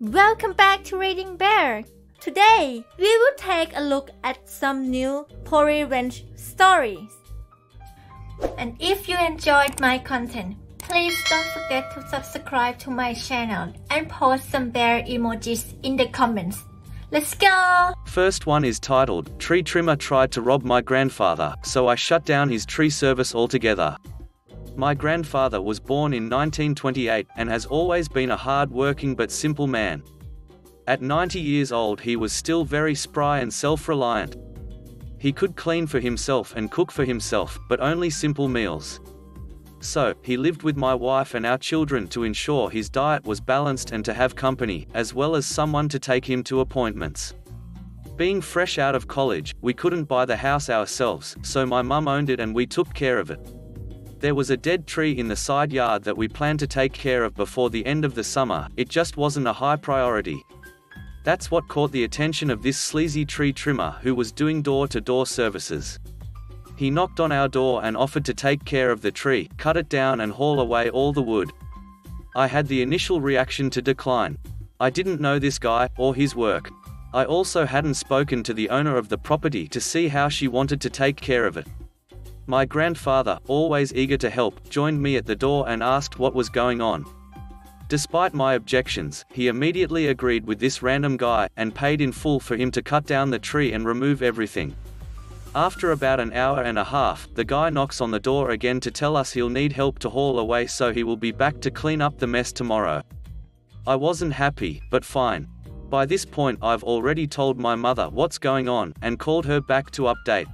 Welcome back to ReadingBear. Today, we will take a look at some new Poly Wrench stories. And if you enjoyed my content, please don't forget to subscribe to my channel and post some bear emojis in the comments. Let's go! First one is titled, Tree Trimmer Tried to Rob My Grandfather, so I shut down his tree service altogether. My grandfather was born in 1928 and has always been a hard-working but simple man. At 90 years old he was still very spry and self-reliant. He could clean for himself and cook for himself, but only simple meals. So, he lived with my wife and our children to ensure his diet was balanced and to have company, as well as someone to take him to appointments. Being fresh out of college, we couldn't buy the house ourselves, so my mum owned it and we took care of it. There was a dead tree in the side yard that we planned to take care of before the end of the summer. It just wasn't a high priority. That's what caught the attention of this sleazy tree trimmer who was doing door-to-door services. He knocked on our door and offered to take care of the tree, cut it down and haul away all the wood. I had the initial reaction to decline. I didn't know this guy, or his work. I also hadn't spoken to the owner of the property to see how she wanted to take care of it. My grandfather, always eager to help, joined me at the door and asked what was going on. Despite my objections, he immediately agreed with this random guy, and paid in full for him to cut down the tree and remove everything. After about an hour and a half, the guy knocks on the door again to tell us he'll need help to haul away, so he will be back to clean up the mess tomorrow. I wasn't happy, but fine. By this point I've already told my mother what's going on, and called her back to update.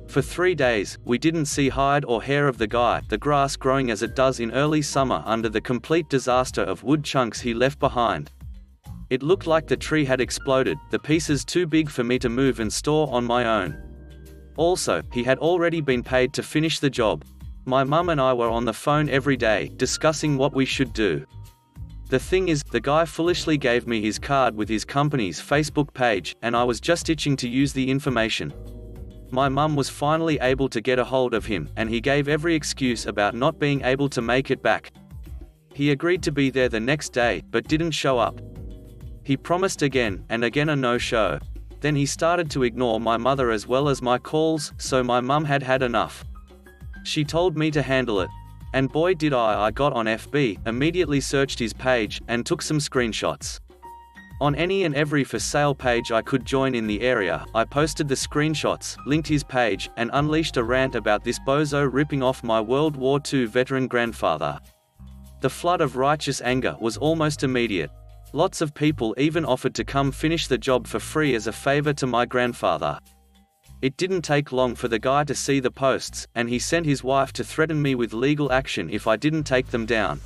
For 3 days, we didn't see hide or hair of the guy, the grass growing as it does in early summer under the complete disaster of wood chunks he left behind. It looked like the tree had exploded, the pieces too big for me to move and store on my own. Also, he had already been paid to finish the job. My mum and I were on the phone every day, discussing what we should do. The thing is, the guy foolishly gave me his card with his company's Facebook page, and I was just itching to use the information. My mum was finally able to get a hold of him, and he gave every excuse about not being able to make it back. He agreed to be there the next day, but didn't show up. He promised again, and again a no-show. Then he started to ignore my mother as well as my calls, so my mum had had enough. She told me to handle it. And boy did I got on FB, immediately searched his page, and took some screenshots. On any and every for sale page I could join in the area, I posted the screenshots, linked his page, and unleashed a rant about this bozo ripping off my World War II veteran grandfather. The flood of righteous anger was almost immediate. Lots of people even offered to come finish the job for free as a favor to my grandfather. It didn't take long for the guy to see the posts, and he sent his wife to threaten me with legal action if I didn't take them down.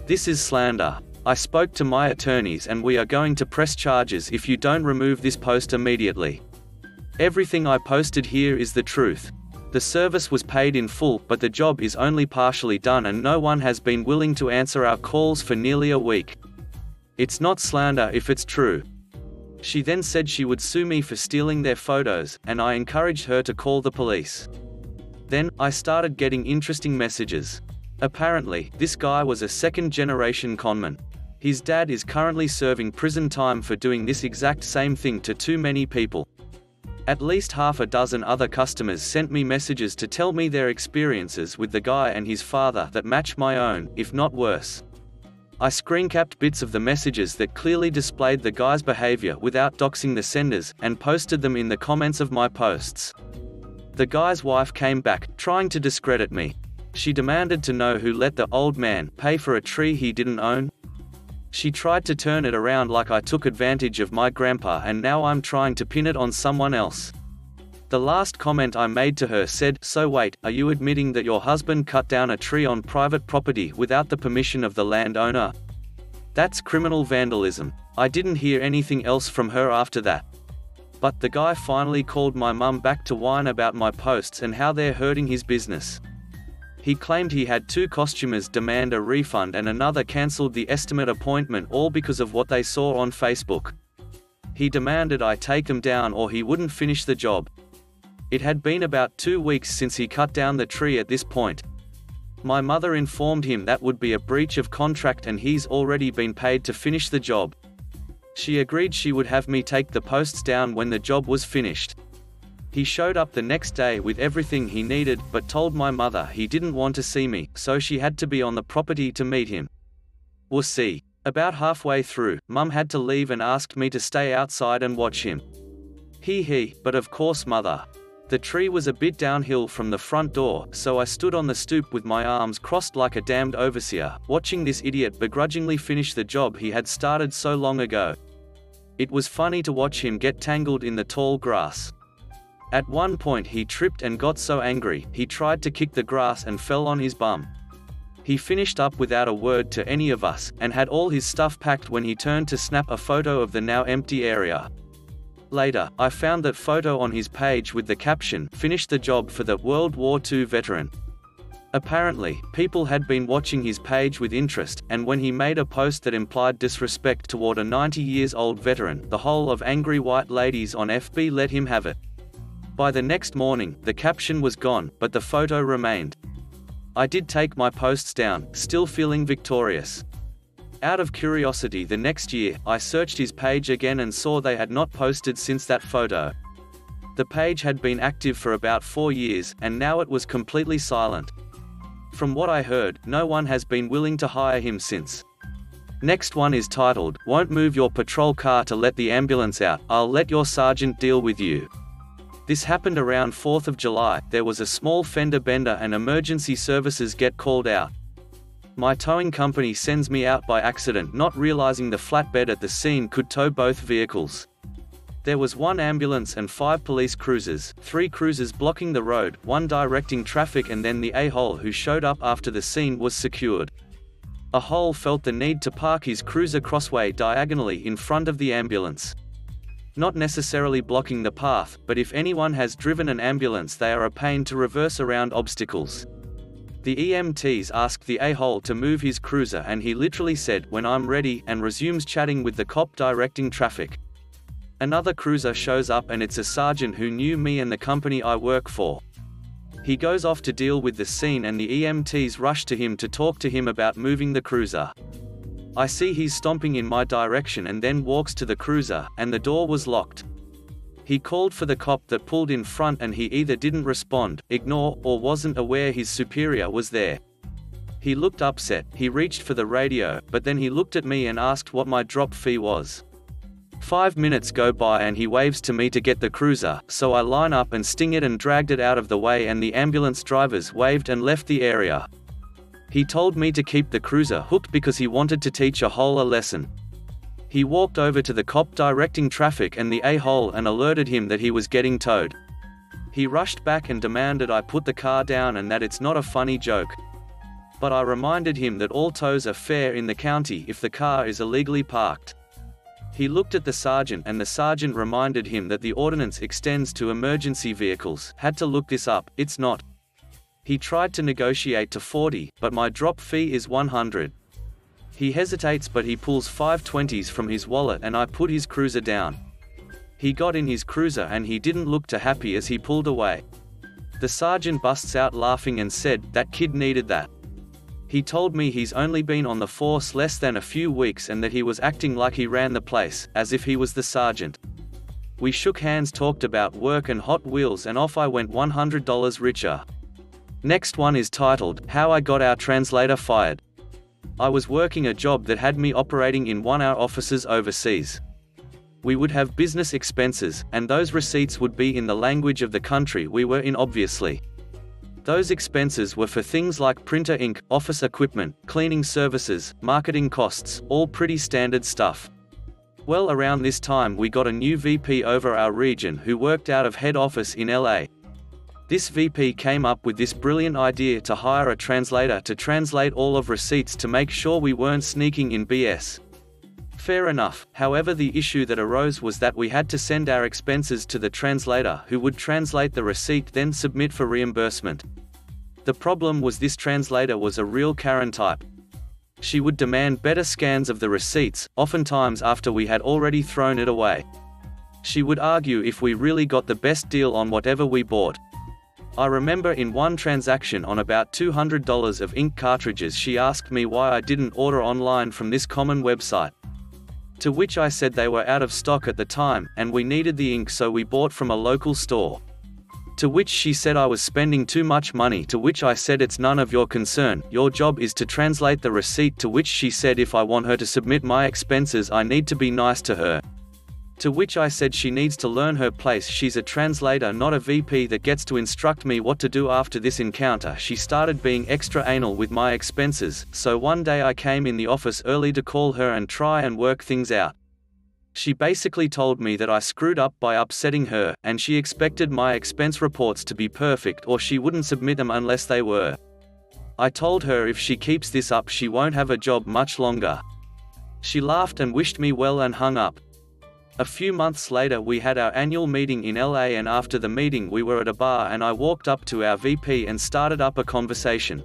This is slander. I spoke to my attorneys and we are going to press charges if you don't remove this post immediately. Everything I posted here is the truth. The service was paid in full, but the job is only partially done and no one has been willing to answer our calls for nearly a week. It's not slander if it's true. She then said she would sue me for stealing their photos, and I encouraged her to call the police. Then, I started getting interesting messages. Apparently, this guy was a second-generation conman. His dad is currently serving prison time for doing this exact same thing to too many people. At least half a dozen other customers sent me messages to tell me their experiences with the guy and his father that match my own, if not worse. I screencapped bits of the messages that clearly displayed the guy's behavior without doxing the senders, and posted them in the comments of my posts. The guy's wife came back, trying to discredit me. She demanded to know who let the old man pay for a tree he didn't own. She tried to turn it around like I took advantage of my grandpa and now I'm trying to pin it on someone else. The last comment I made to her said, "So wait, are you admitting that your husband cut down a tree on private property without the permission of the landowner? That's criminal vandalism." I didn't hear anything else from her after that. But the guy finally called my mum back to whine about my posts and how they're hurting his business. He claimed he had 2 costumers demand a refund and another cancelled the estimate appointment, all because of what they saw on Facebook. He demanded I take them down or he wouldn't finish the job. It had been about 2 weeks since he cut down the tree at this point. My mother informed him that would be a breach of contract and he's already been paid to finish the job. She agreed she would have me take the posts down when the job was finished. He showed up the next day with everything he needed, but told my mother he didn't want to see me, so she had to be on the property to meet him. We'll see. About halfway through, Mum had to leave and asked me to stay outside and watch him. But of course mother. The tree was a bit downhill from the front door, so I stood on the stoop with my arms crossed like a damned overseer, watching this idiot begrudgingly finish the job he had started so long ago. It was funny to watch him get tangled in the tall grass. At one point he tripped and got so angry, he tried to kick the grass and fell on his bum. He finished up without a word to any of us, and had all his stuff packed when he turned to snap a photo of the now empty area. Later, I found that photo on his page with the caption, "Finished the job for the World War II veteran." Apparently, people had been watching his page with interest, and when he made a post that implied disrespect toward a 90-year-old veteran, the whole of angry white ladies on FB let him have it. By the next morning, the caption was gone, but the photo remained. I did take my posts down, still feeling victorious. Out of curiosity the next year, I searched his page again and saw they had not posted since that photo. The page had been active for about 4 years, and now it was completely silent. From what I heard, no one has been willing to hire him since. Next one is titled, "Won't move your patrol car to let the ambulance out, I'll let your sergeant deal with you." This happened around 4th of July, there was a small fender bender and emergency services get called out. My towing company sends me out by accident, not realizing the flatbed at the scene could tow both vehicles. There was 1 ambulance and 5 police cruisers, 3 cruisers blocking the road, 1 directing traffic, and then the a-hole who showed up after the scene was secured. A hole felt the need to park his cruiser crossway diagonally in front of the ambulance. Not necessarily blocking the path, but if anyone has driven an ambulance they are a pain to reverse around obstacles. The EMTs asked the a-hole to move his cruiser and he literally said, "When I'm ready," and resumes chatting with the cop directing traffic. Another cruiser shows up and it's a sergeant who knew me and the company I work for. He goes off to deal with the scene and the EMTs rush to him to talk to him about moving the cruiser. I see he's stomping in my direction and then walks to the cruiser, and the door was locked. He called for the cop that pulled in front and he either didn't respond, ignore, or wasn't aware his superior was there. He looked upset, he reached for the radio, but then he looked at me and asked what my drop fee was. 5 minutes go by and he waves to me to get the cruiser, so I line up and sting it and dragged it out of the way, and the ambulance drivers waved and left the area. He told me to keep the cruiser hooked because he wanted to teach a hole a lesson. He walked over to the cop directing traffic and the a-hole and alerted him that he was getting towed. He rushed back and demanded I put the car down and that it's not a funny joke. But I reminded him that all tows are fair in the county if the car is illegally parked. He looked at the sergeant and the sergeant reminded him that the ordinance extends to emergency vehicles. Had to look this up, it's not. He tried to negotiate to 40, but my drop fee is 100. He hesitates but he pulls 5 20s from his wallet and I put his cruiser down. He got in his cruiser and he didn't look too happy as he pulled away. The sergeant busts out laughing and said, "That kid needed that." He told me he's only been on the force less than a few weeks and that he was acting like he ran the place, as if he was the sergeant. We shook hands, talked about work and Hot Wheels, and off I went $100 richer. Next one is titled, "How I Got Our Translator Fired." I was working a job that had me operating in 1-hour offices overseas. We would have business expenses, and those receipts would be in the language of the country we were in, obviously. Those expenses were for things like printer ink, office equipment, cleaning services, marketing costs, all pretty standard stuff. Well, around this time we got a new VP over our region who worked out of head office in LA. This VP came up with this brilliant idea to hire a translator to translate all of receipts to make sure we weren't sneaking in BS. Fair enough, however the issue that arose was that we had to send our expenses to the translator who would translate the receipt then submit for reimbursement. The problem was this translator was a real Karen type. She would demand better scans of the receipts, oftentimes after we had already thrown it away. She would argue if we really got the best deal on whatever we bought. I remember in one transaction on about $200 of ink cartridges she asked me why I didn't order online from this common website. To which I said they were out of stock at the time, and we needed the ink, so we bought from a local store. To which she said I was spending too much money, to which I said it's none of your concern, your job is to translate the receipt, to which she said if I want her to submit my expenses I need to be nice to her. To which I said she needs to learn her place, she's a translator not a VP that gets to instruct me what to do. After this encounter she started being extra anal with my expenses, so one day I came in the office early to call her and try and work things out. She basically told me that I screwed up by upsetting her, and she expected my expense reports to be perfect or she wouldn't submit them unless they were. I told her if she keeps this up she won't have a job much longer. She laughed and wished me well and hung up. A few months later we had our annual meeting in LA, and after the meeting we were at a bar and I walked up to our VP and started up a conversation.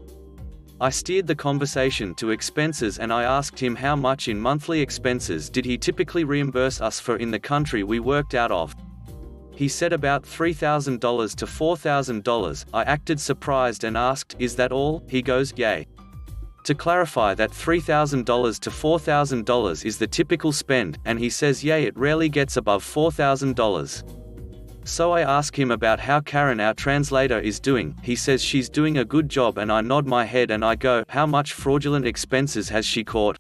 I steered the conversation to expenses and I asked him how much in monthly expenses did he typically reimburse us for in the country we worked out of. He said about $3,000 to $4,000. I acted surprised and asked, "Is that all?" He goes, "Yay." To clarify, that $3,000 to $4,000 is the typical spend, and he says yay, it rarely gets above $4,000. So I ask him about how Karen, our translator, is doing. He says she's doing a good job, and I nod my head and I go, how much fraudulent expenses has she caught?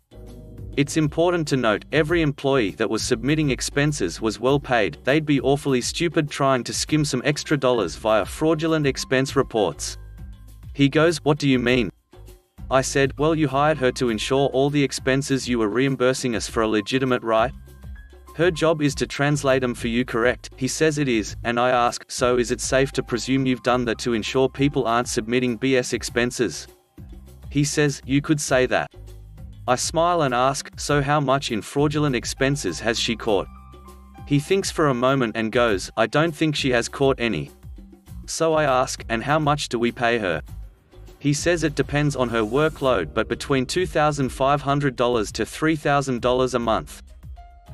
It's important to note, every employee that was submitting expenses was well paid. They'd be awfully stupid trying to skim some extra dollars via fraudulent expense reports. He goes, what do you mean? I said, well, you hired her to ensure all the expenses you were reimbursing us for are legitimate, right? Her job is to translate them for you, correct? He says it is, and I ask, so is it safe to presume you've done that to ensure people aren't submitting BS expenses? He says, you could say that. I smile and ask, so how much in fraudulent expenses has she caught? He thinks for a moment and goes, I don't think she has caught any. So I ask, and how much do we pay her? He says it depends on her workload, but between $2,500 to $3,000 a month.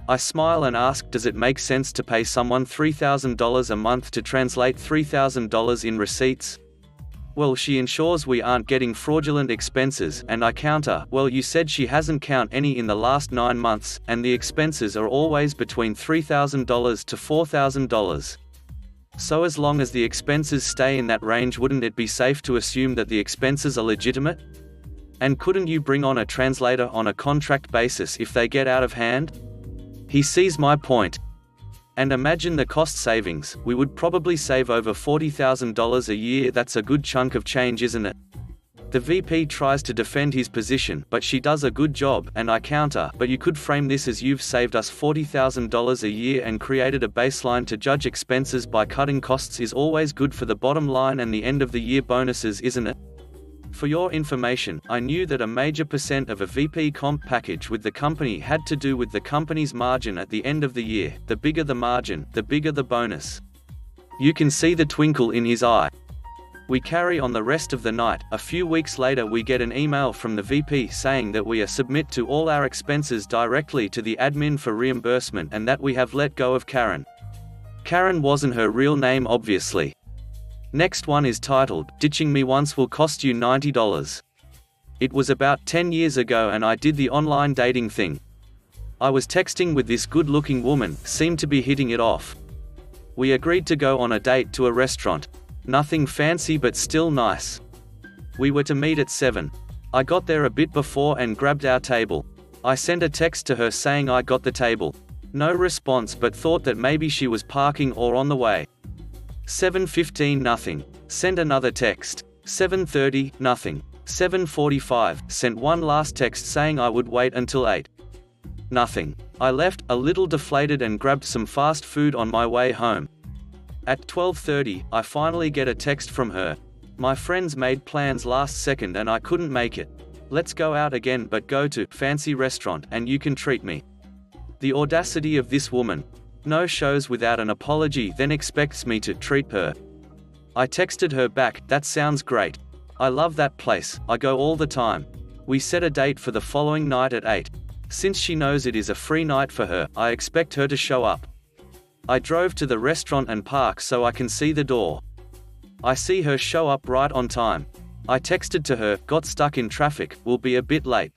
I smile and ask, does it make sense to pay someone $3,000 a month to translate $3,000 in receipts? Well, she ensures we aren't getting fraudulent expenses, and I counter, well, you said she hasn't counted any in the last 9 months, and the expenses are always between $3,000 to $4,000. So as long as the expenses stay in that range, wouldn't it be safe to assume that the expenses are legitimate? And couldn't you bring on a translator on a contract basis if they get out of hand? He sees my point. And imagine the cost savings, we would probably save over $40,000 a year. That's a good chunk of change, isn't it? The VP tries to defend his position, but she does a good job, and I counter, but you could frame this as you've saved us $40,000 a year and created a baseline to judge expenses by. Cutting costs is always good for the bottom line and the end of the year bonuses, isn't it? For your information, I knew that a major percent of a VP comp package with the company had to do with the company's margin at the end of the year. The bigger the margin, the bigger the bonus. You can see the twinkle in his eye. We carry on the rest of the night. A few weeks later we get an email from the VP saying that we are submit to all our expenses directly to the admin for reimbursement and that we have let go of Karen. Karen wasn't her real name, obviously. Next one is titled, Ditching Me Once Will Cost You $90. It was about 10 years ago and I did the online dating thing. I was texting with this good-looking woman, seemed to be hitting it off. We agreed to go on a date to a restaurant. Nothing fancy but still nice. We were to meet at 7. I got there a bit before and grabbed our table. I sent a text to her saying I got the table. No response, but thought that maybe she was parking or on the way. 7:15, nothing. Sent another text. 7:30, nothing. 7:45, sent one last text saying I would wait until 8. Nothing. I left, a little deflated, and grabbed some fast food on my way home. At 12:30, I finally get a text from her. My friends made plans last second and I couldn't make it. Let's go out again, but go to fancy restaurant and you can treat me. The audacity of this woman. No shows without an apology, then expects me to treat her. I texted her back, that sounds great. I love that place, I go all the time. We set a date for the following night at 8. Since she knows it is a free night for her, I expect her to show up. I drove to the restaurant and park so I can see the door. I see her show up right on time. I texted to her, got stuck in traffic, will be a bit late.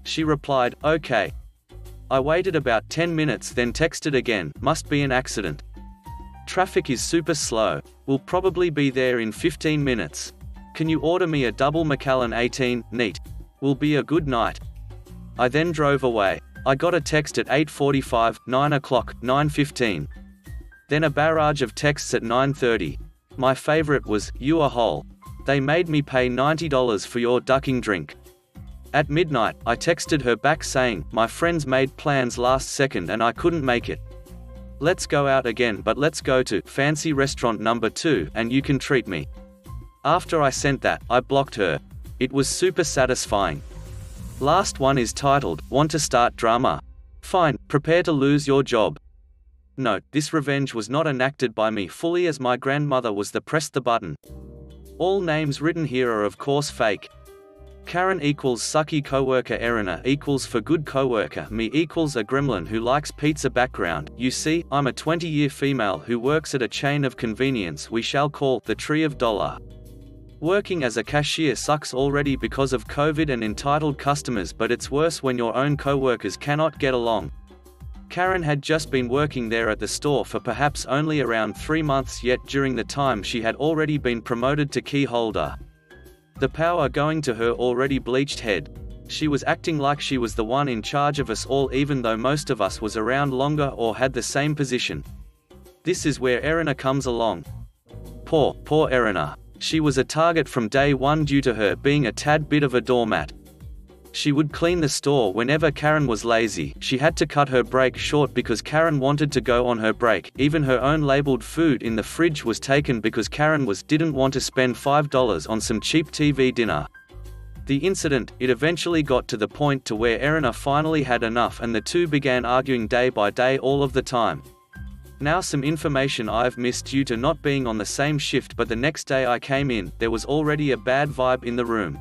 She replied, okay. I waited about 10 minutes then texted again, must be an accident. Traffic is super slow. Will probably be there in 15 minutes. Can you order me a double Macallan 18, neat. Will be a good night. I then drove away. I got a text at 8:45, 9 o'clock, 9:15. Then a barrage of texts at 9:30. My favorite was, you a hole. They made me pay $90 for your ducking drink. At midnight, I texted her back saying, my friends made plans last second and I couldn't make it. Let's go out again, but let's go to fancy restaurant number 2 and you can treat me. After I sent that, I blocked her. It was super satisfying. Last one is titled, want to start drama? Fine, prepare to lose your job. Note, this revenge was not enacted by me fully as my grandmother was the press the button. All names written here are of course fake. Karen equals sucky coworker. Erina equals for good coworker. Me equals a gremlin who likes pizza. Background, you see, I'm a 20-year female who works at a chain of convenience we shall call the Tree of Dollar. Working as a cashier sucks already because of COVID and entitled customers, but it's worse when your own coworkers cannot get along. Karen had just been working there at the store for perhaps only around 3 months, yet during the time she had already been promoted to key holder. The power going to her already bleached head. She was acting like she was the one in charge of us all even though most of us was around longer or had the same position. This is where Erina comes along. Poor Erina. She was a target from day one due to her being a tad bit of a doormat. She would clean the store whenever Karen was lazy. She had to cut her break short because Karen wanted to go on her break. Even her own labeled food in the fridge was taken because Karen didn't want to spend $5 on some cheap TV dinner. The incident, it eventually got to the point to where Erina finally had enough and the two began arguing day by day all of the time. Now some information I've missed due to not being on the same shift, but the next day I came in, there was already a bad vibe in the room.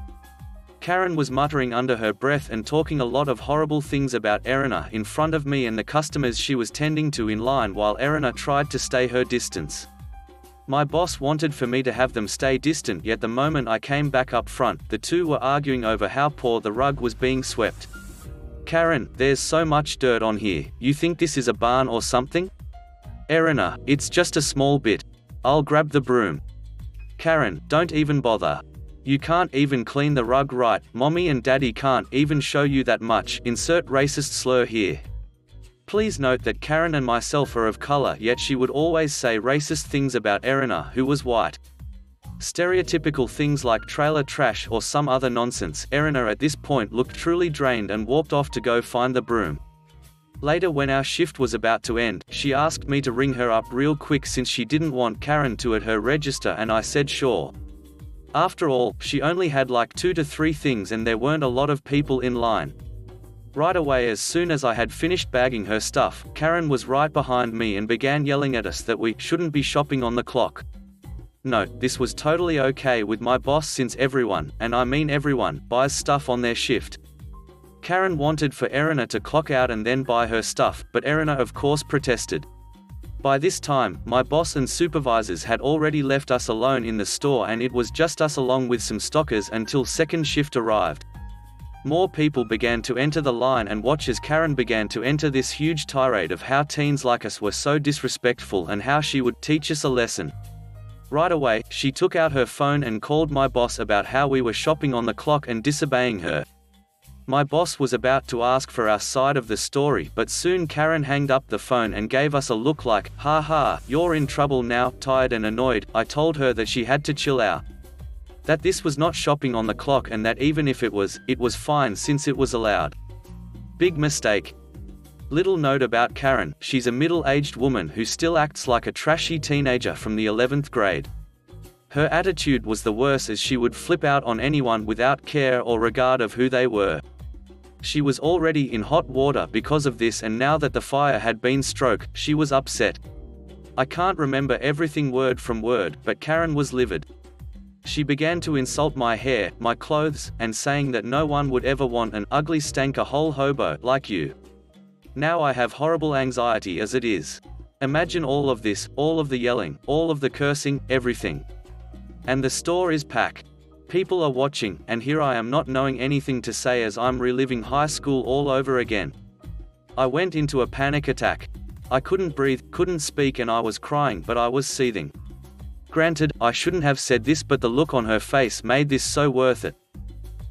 Karen was muttering under her breath and talking a lot of horrible things about Erina in front of me and the customers she was tending to in line while Erina tried to stay her distance. My boss wanted for me to have them stay distant, yet the moment I came back up front, the two were arguing over how poor the rug was being swept. Karen, there's so much dirt on here, you think this is a barn or something? Erina, it's just a small bit. I'll grab the broom. Karen, don't even bother. You can't even clean the rug right, mommy and daddy can't even show you that much. Insert racist slur here. Please note that Karen and myself are of color, yet she would always say racist things about Erina, who was white. Stereotypical things like trailer trash or some other nonsense. Erina at this point looked truly drained and walked off to go find the broom. Later, when our shift was about to end, she asked me to ring her up real quick since she didn't want Karen to at her register, and I said sure. After all, she only had like 2 to 3 things and there weren't a lot of people in line. Right away, as soon as I had finished bagging her stuff, Karen was right behind me and began yelling at us that we shouldn't be shopping on the clock. Note, this was totally okay with my boss since everyone, and I mean everyone, buys stuff on their shift. Karen wanted for Erina to clock out and then buy her stuff, but Erina of course protested. By this time, my boss and supervisors had already left us alone in the store and it was just us along with some stockers until second shift arrived. More people began to enter the line and watch as Karen began to enter this huge tirade of how teens like us were so disrespectful and how she would teach us a lesson. Right away, she took out her phone and called my boss about how we were shopping on the clock and disobeying her. My boss was about to ask for our side of the story, but soon Karen hanged up the phone and gave us a look like, ha, you're in trouble now. Tired and annoyed, I told her that she had to chill out. That this was not shopping on the clock and that even if it was fine since it was allowed. Big mistake. Little note about Karen, she's a middle-aged woman who still acts like a trashy teenager from the 11th grade. Her attitude was the worst as she would flip out on anyone without care or regard of who they were. She was already in hot water because of this, and now that the fire had been stroked, she was upset. I can't remember everything word from word, but Karen was livid. She began to insult my hair, my clothes, and saying that no one would ever want an ugly stank-a-hole hobo like you. Now I have horrible anxiety as it is. Imagine all of this, all of the yelling, all of the cursing, everything. And the store is packed. People are watching, and here I am not knowing anything to say as I'm reliving high school all over again. I went into a panic attack. I couldn't breathe, couldn't speak, and I was crying, but I was seething. Granted, I shouldn't have said this, but the look on her face made this so worth it.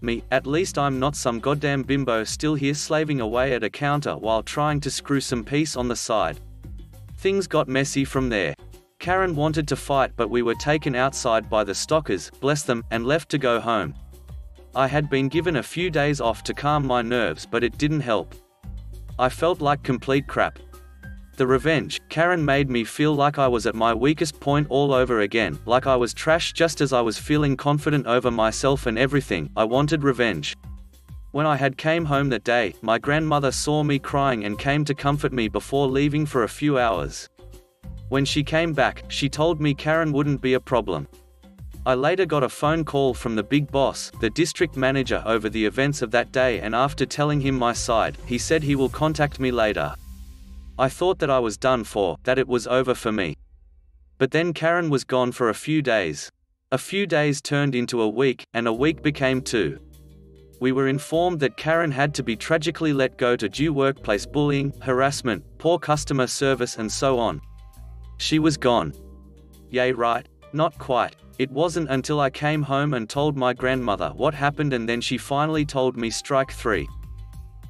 Me, at least I'm not some goddamn bimbo still here slaving away at a counter while trying to screw some peace on the side. Things got messy from there. Karen wanted to fight, but we were taken outside by the stalkers, bless them, and left to go home. I had been given a few days off to calm my nerves, but it didn't help. I felt like complete crap. The revenge, Karen made me feel like I was at my weakest point all over again, like I was trash just as I was feeling confident over myself and everything. I wanted revenge. When I had came home that day, my grandmother saw me crying and came to comfort me before leaving for a few hours. When she came back, she told me Karen wouldn't be a problem. I later got a phone call from the big boss, the district manager, over the events of that day, and after telling him my side, he said he will contact me later. I thought that I was done for, that it was over for me. But then Karen was gone for a few days. A few days turned into a week, and a week became 2. We were informed that Karen had to be tragically let go due to workplace bullying, harassment, poor customer service, and so on. She was gone. Yay, right? Not quite. It wasn't until I came home and told my grandmother what happened, and then she finally told me strike 3.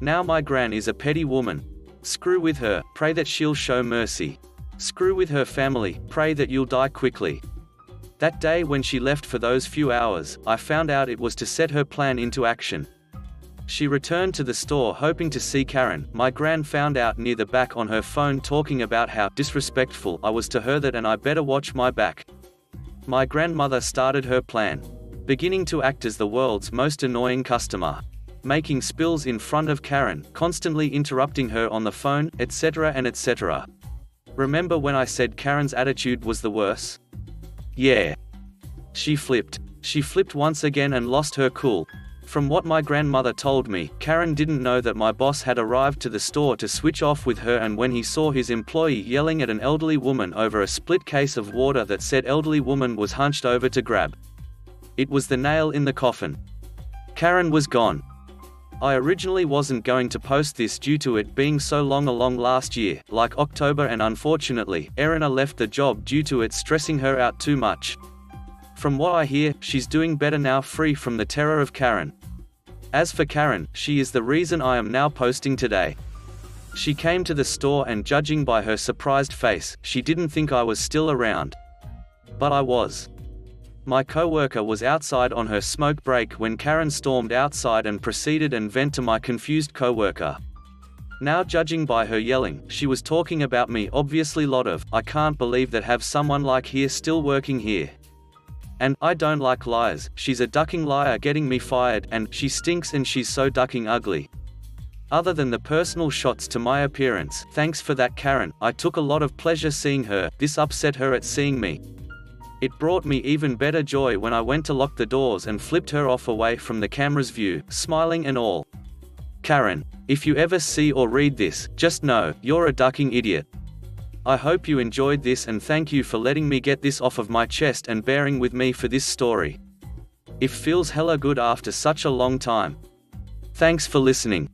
Now my gran is a petty woman. Screw with her, pray that she'll show mercy. Screw with her family, pray that you'll die quickly. That day when she left for those few hours, I found out it was to set her plan into action. She returned to the store hoping to see Karen. My gran found out near the back on her phone talking about how disrespectful I was to her, that and I better watch my back. My grandmother started her plan, beginning to act as the world's most annoying customer, making spills in front of Karen, constantly interrupting her on the phone, etc. and etc. Remember when I said Karen's attitude was the worst? Yeah. She flipped. She flipped once again and lost her cool. From what my grandmother told me, Karen didn't know that my boss had arrived to the store to switch off with her, and when he saw his employee yelling at an elderly woman over a split case of water that said elderly woman was hunched over to grab. It was the nail in the coffin. Karen was gone. I originally wasn't going to post this due to it being so long along last year, like October, and unfortunately, Erina left the job due to it stressing her out too much. From what I hear, she's doing better now, free from the terror of Karen. As for Karen, she is the reason I am now posting today. She came to the store and, judging by her surprised face, she didn't think I was still around. But I was. My coworker was outside on her smoke break when Karen stormed outside and proceeded and vent to my confused coworker. Now, judging by her yelling, she was talking about me, obviously lot of, I can't believe that have someone like here still working here. And, I don't like liars, she's a ducking liar getting me fired, and, she stinks and she's so ducking ugly. Other than the personal shots to my appearance, thanks for that Karen, I took a lot of pleasure seeing her. This upset her at seeing me. It brought me even better joy when I went to lock the doors and flipped her off away from the camera's view, smiling and all. Karen, if you ever see or read this, just know, you're a ducking idiot. I hope you enjoyed this, and thank you for letting me get this off of my chest and bearing with me for this story. It feels hella good after such a long time. Thanks for listening.